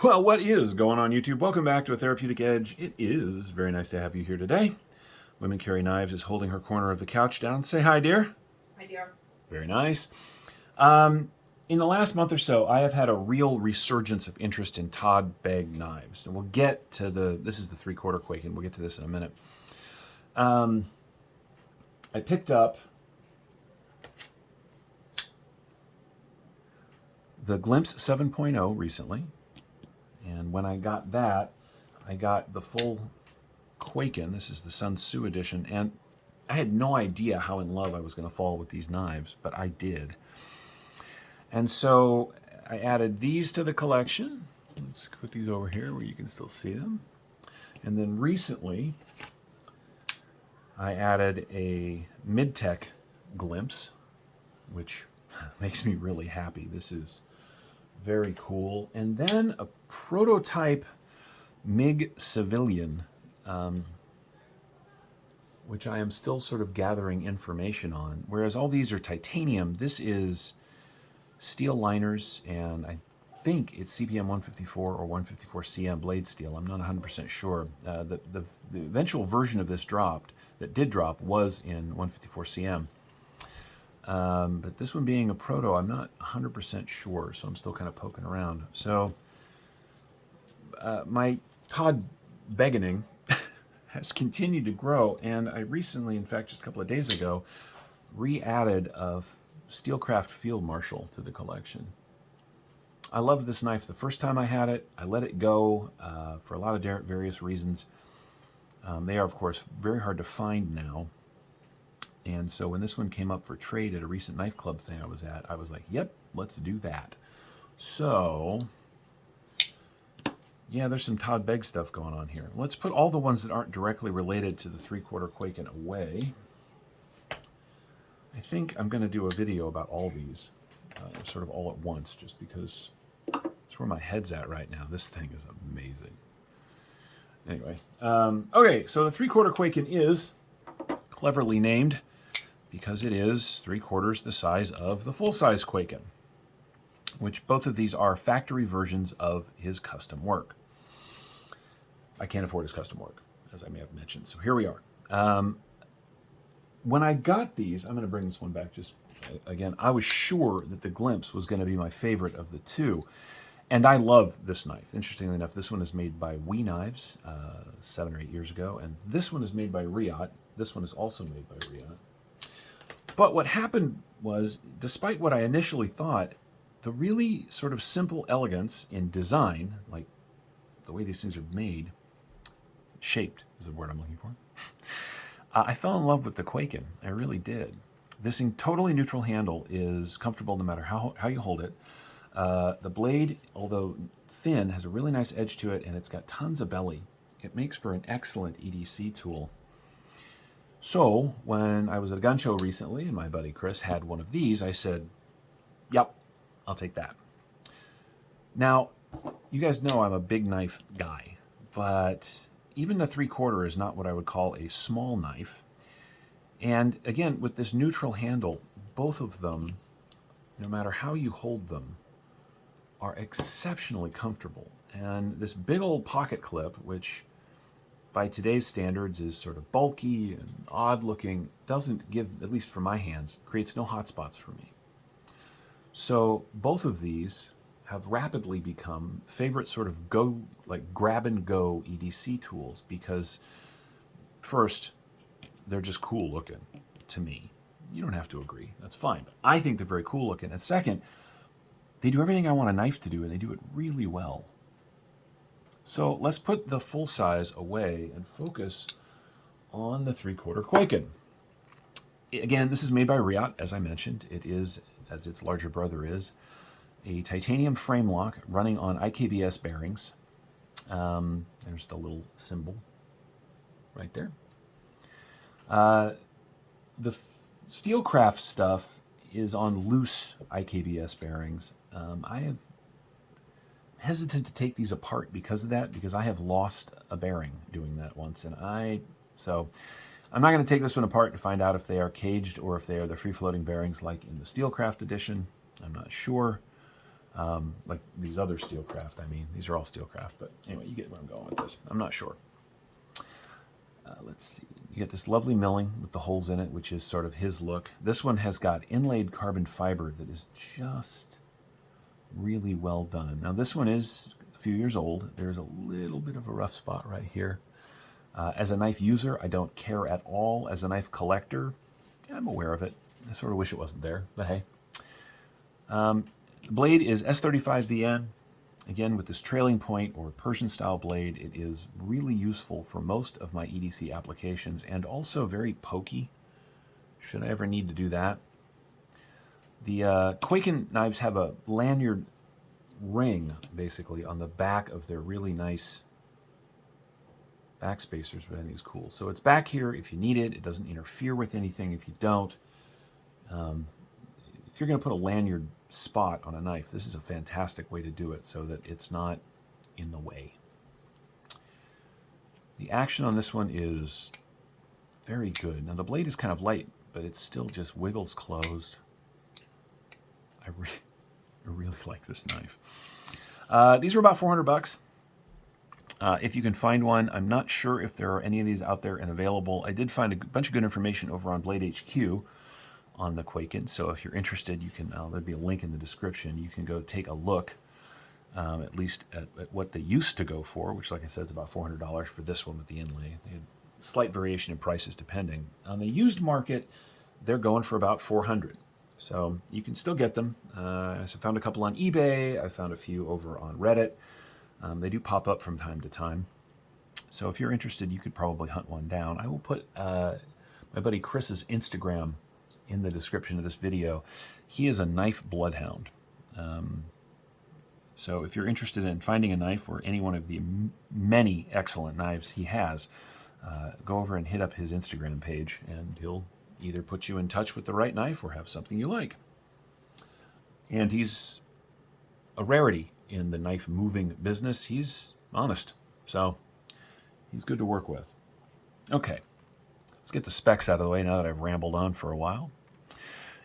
Well, what is going on, YouTube? Welcome back to A Therapeutic Edge. It is very nice to have you here today. Women Carry Knives is holding her corner of the couch down. Say hi, dear. Hi, dear. Very nice. In the last month or so, I have had a real resurgence of interest in Todd Begg knives. And we'll get to this is the 3/4 Kwaiken. We'll get to this in a minute. I picked up the Glimpse 7.0 recently. And when I got that, I got the full Kwaiken. This is the Sun Tzu edition. And I had no idea how in love I was going to fall with these knives, but I did. And so I added these to the collection. Let's put these over here where you can still see them. And then recently, I added a mid-tech Glimpse, which makes me really happy. This is very cool. And then a prototype MIG Civilian, which I am still sort of gathering information on. Whereas all these are titanium, this is steel liners, and I think it's CPM 154 or 154 CM blade steel. I'm not 100% sure. The eventual version of this that did drop, was in 154 CM. But this one being a proto, I'm not 100% sure, so I'm still kind of poking around. So my Todd Beggening has continued to grow, and I recently, in fact, just a couple of days ago, re-added a Steelcraft Field Marshal to the collection. I loved this knife the first time I had it. I let it go for a lot of various reasons. They are, of course, very hard to find now. And so when this one came up for trade at a recent knife club thing I was at, I was like, yep, let's do that. So, yeah, there's some Todd Begg stuff going on here. Let's put all the ones that aren't directly related to the 3/4 Kwaiken away. I think I'm going to do a video about all these, sort of all at once, just because it's where my head's at right now. This thing is amazing. Anyway, okay, so the 3/4 Kwaiken is cleverly named because it is 3/4 the size of the full-size Kwaiken, which both of these are factory versions of his custom work. I can't afford his custom work, as I may have mentioned, so here we are. When I got these, I'm going to bring this one back just again. I was sure that the Glimpse was going to be my favorite of the two, and I love this knife. Interestingly enough, this one is made by We Knives 7 or 8 years ago, and this one is made by Riot. This one is also made by Riot. But what happened was, despite what I initially thought, the really sort of simple elegance in design, like the way these things are made, shaped is the word I'm looking for, I fell in love with the Kwaiken. I really did. This totally neutral handle is comfortable no matter how you hold it. The blade, although thin, has a really nice edge to it, and it's got tons of belly. It makes for an excellent EDC tool. So when I was at a gun show recently and my buddy Chris had one of these, I said, yep, I'll take that. Now, you guys know I'm a big knife guy, but even the 3/4 is not what I would call a small knife. And again, with this neutral handle, both of them, no matter how you hold them, are exceptionally comfortable. And this big old pocket clip, which by today's standards is sort of bulky and odd looking, doesn't give, at least for my hands, creates no hot spots for me. So both of these have rapidly become favorite sort of grab and go EDC tools because first, they're just cool looking to me. You don't have to agree, that's fine, but I think they're very cool looking. And second, they do everything I want a knife to do, and they do it really well. So let's put the full size away and focus on the 3/4 Kwaiken. Again, this is made by Riot, as I mentioned. It is, as its larger brother is, a titanium frame lock running on IKBS bearings. There's the little symbol right there. The Steelcraft stuff is on loose IKBS bearings. I have hesitant to take these apart because of that, because I have lost a bearing doing that once, so I'm not going to take this one apart to find out if they are caged or if they are the free-floating bearings like in the Steelcraft edition. I'm not sure. like these other Steelcraft. I mean, these are all Steelcraft, but anyway, you get where I'm going with this. I'm not sure. Let's see. You get this lovely milling with the holes in it, which is sort of his look. This one has got inlaid carbon fiber that is just really well done. Now this one is a few years old. There's a little bit of a rough spot right here. As a knife user, I don't care at all. As a knife collector, I'm aware of it. I sort of wish it wasn't there, but hey. The blade is S35VN. Again, with this trailing point or Persian style blade, it is really useful for most of my EDC applications and also very pokey, should I ever need to do that. The Kwaiken knives have a lanyard ring, basically, on the back of their really nice back spacers, which I think is cool. So it's back here if you need it. It doesn't interfere with anything if you don't. If you're going to put a lanyard spot on a knife, this is a fantastic way to do it so that it's not in the way. The action on this one is very good. Now the blade is kind of light, but it still just wiggles closed. I really like this knife. These are about 400 bucks. If you can find one, I'm not sure if there are any of these out there and available. I did find a bunch of good information over on Blade HQ on the Kwaiken, so if you're interested, you can. There'll be a link in the description. You can go take a look, at least at what they used to go for, which, like I said, is about $400 for this one with the inlay. They had slight variation in prices depending. On the used market, they're going for about $400. So you can still get them. I found a couple on eBay. I found a few over on Reddit. They do pop up from time to time. So if you're interested, you could probably hunt one down. I will put my buddy Chris's Instagram in the description of this video. He is a knife bloodhound. So if you're interested in finding a knife or any one of the many excellent knives he has, go over and hit up his Instagram page and he'll either put you in touch with the right knife or have something you like. And he's a rarity in the knife moving business. He's honest, so he's good to work with. Okay, let's get the specs out of the way now that I've rambled on for a while.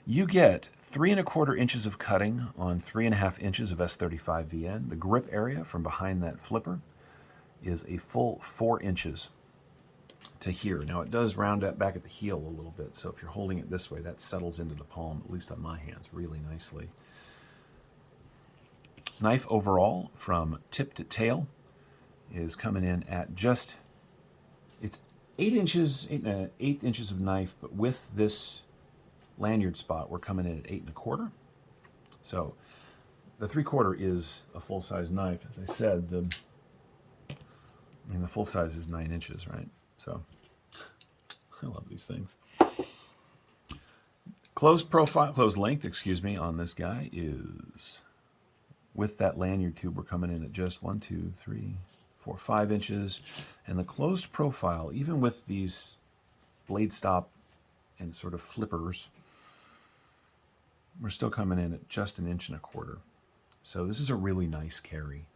You get 3 1/4 inches of cutting on 3 1/2 inches of S35VN. The grip area from behind that flipper is a full 4 inches to here. Now it does round up back at the heel a little bit, so if you're holding it this way, that settles into the palm, at least on my hands, really nicely. Knife overall, from tip to tail, is coming in at just, it's 8 inches, 8 inches of knife, but with this lanyard spot, we're coming in at 8 1/4. So the 3/4 is a full-size knife. As I said, the full size is 9 inches, right? So I love these things. Closed length, on this guy is, with that lanyard tube, we're coming in at just 1, 2, 3, 4, 5 inches. And the closed profile, even with these blade stop and sort of flippers, we're still coming in at just 1 1/4 inches. So this is a really nice carry.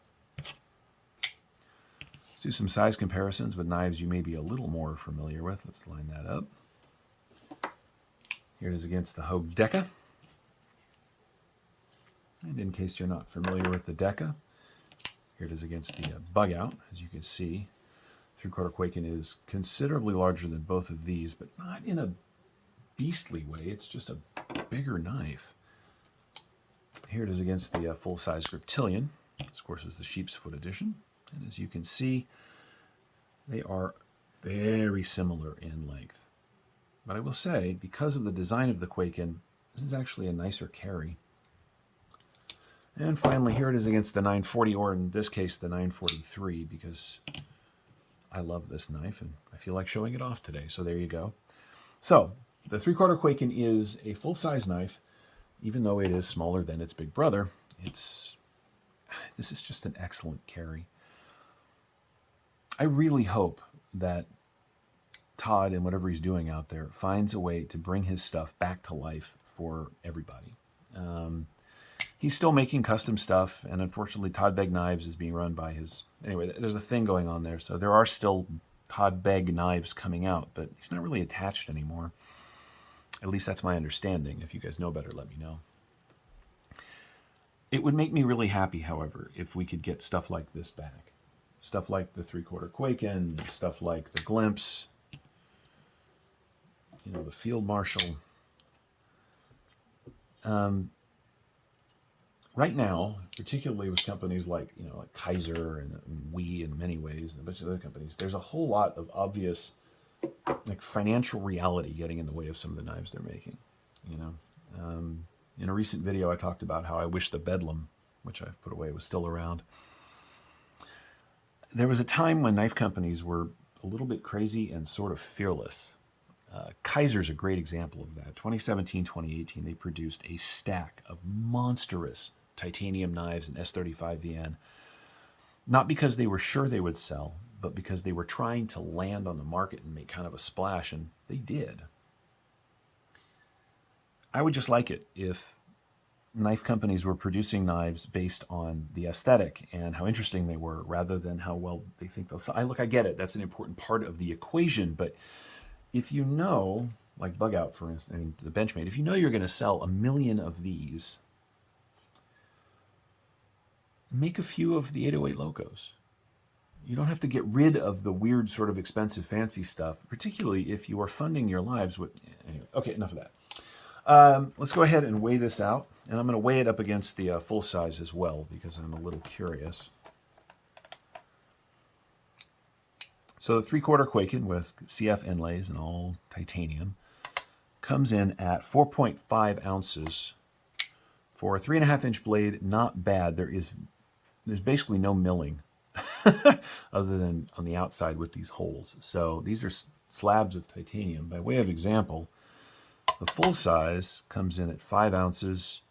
Let's do some size comparisons with knives you may be a little more familiar with. Let's line that up. Here it is against the Hogue Deca. And in case you're not familiar with the Deca, here it is against the Bug Out. As you can see, 3/4 Kwaiken is considerably larger than both of these, but not in a beastly way. It's just a bigger knife. Here it is against the full-size Reptilian. This, of course, is the sheep's foot edition. And as you can see, they are very similar in length. But I will say, because of the design of the Kwaiken, this is actually a nicer carry. And finally, here it is against the 940, or in this case, the 943, because I love this knife and I feel like showing it off today. So there you go. So the 3/4 Kwaiken is a full-size knife, even though it is smaller than its big brother. This is just an excellent carry. I really hope that Todd, and whatever he's doing out there, finds a way to bring his stuff back to life for everybody. He's still making custom stuff, and unfortunately Todd Begg Knives is being run by his... Anyway, there's a thing going on there, so there are still Todd Begg Knives coming out, but he's not really attached anymore. At least that's my understanding. If you guys know better, let me know. It would make me really happy, however, if we could get stuff like this back. Stuff like the 3/4 Kwaiken, stuff like the Glimpse, you know, the Field Marshal. Right now, particularly with companies like, you know, like Kaiser and We in many ways, and a bunch of other companies, there's a whole lot of obvious like financial reality getting in the way of some of the knives they're making. You know, in a recent video, I talked about how I wish the Bedlam, which I've put away, was still around. There was a time when knife companies were a little bit crazy and sort of fearless. Kaiser's a great example of that. 2017, 2018, they produced a stack of monstrous titanium knives in S35VN, not because they were sure they would sell, but because they were trying to land on the market and make kind of a splash, and they did. I would just like it if knife companies were producing knives based on the aesthetic and how interesting they were, rather than how well they think they'll sell. Look, I get it. That's an important part of the equation, but if you know, like Bug Out, for instance, I mean, the Benchmade, if you know you're going to sell 1 million of these, make a few of the 808 logos. You don't have to get rid of the weird sort of expensive fancy stuff, particularly if you are funding your lives with... Anyway, okay, enough of that. Let's go ahead and weigh this out, and I'm going to weigh it up against the full size as well, because I'm a little curious. So the 3/4 Kwaiken with CF inlays and all titanium comes in at 4.5 ounces for a 3.5-inch blade. Not bad. There's basically no milling other than on the outside with these holes. So these are slabs of titanium. By way of example, the full size comes in at 5 ounces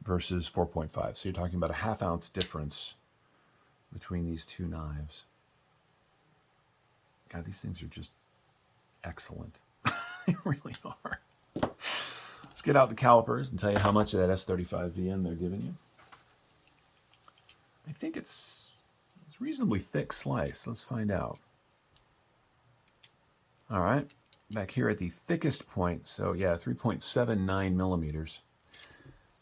versus 4.5. So you're talking about a 1/2 ounce difference between these two knives. God, these things are just excellent. They really are. Let's get out the calipers and tell you how much of that S35VN they're giving you. I think it's a reasonably thick slice. Let's find out. All right, back here at the thickest point, so yeah, 3.79 millimeters.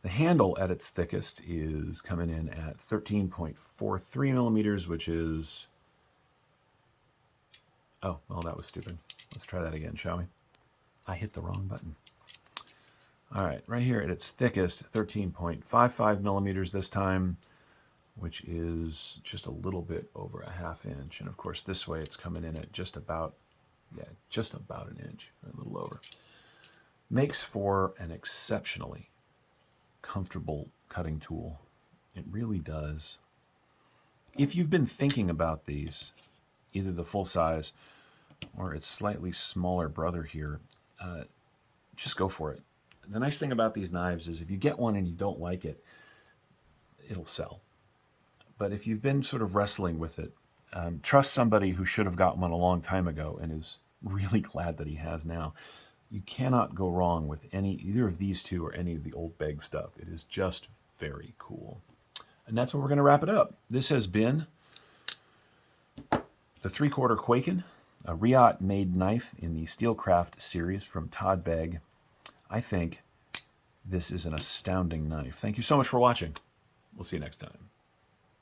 The handle at its thickest is coming in at 13.43 millimeters, which is... Oh, well, that was stupid. Let's try that again, shall we? I hit the wrong button. All right, right here at its thickest, 13.55 millimeters this time, which is just a little bit over a 1/2 inch. And of course, this way it's coming in at just about, just about an inch, a little over. Makes for an exceptionally comfortable cutting tool. It really does. If you've been thinking about these, either the full size or its slightly smaller brother here, just go for it. The nice thing about these knives is if you get one and you don't like it, it'll sell. But if you've been sort of wrestling with it, trust somebody who should have gotten one a long time ago and is really glad that he has now. You cannot go wrong with either of these two or any of the old Begg stuff. It is just very cool. And that's where we're going to wrap it up. This has been the 3/4 Kwaiken, a Riot-made knife in the Steelcraft series from Todd Begg. I think this is an astounding knife. Thank you so much for watching. We'll see you next time.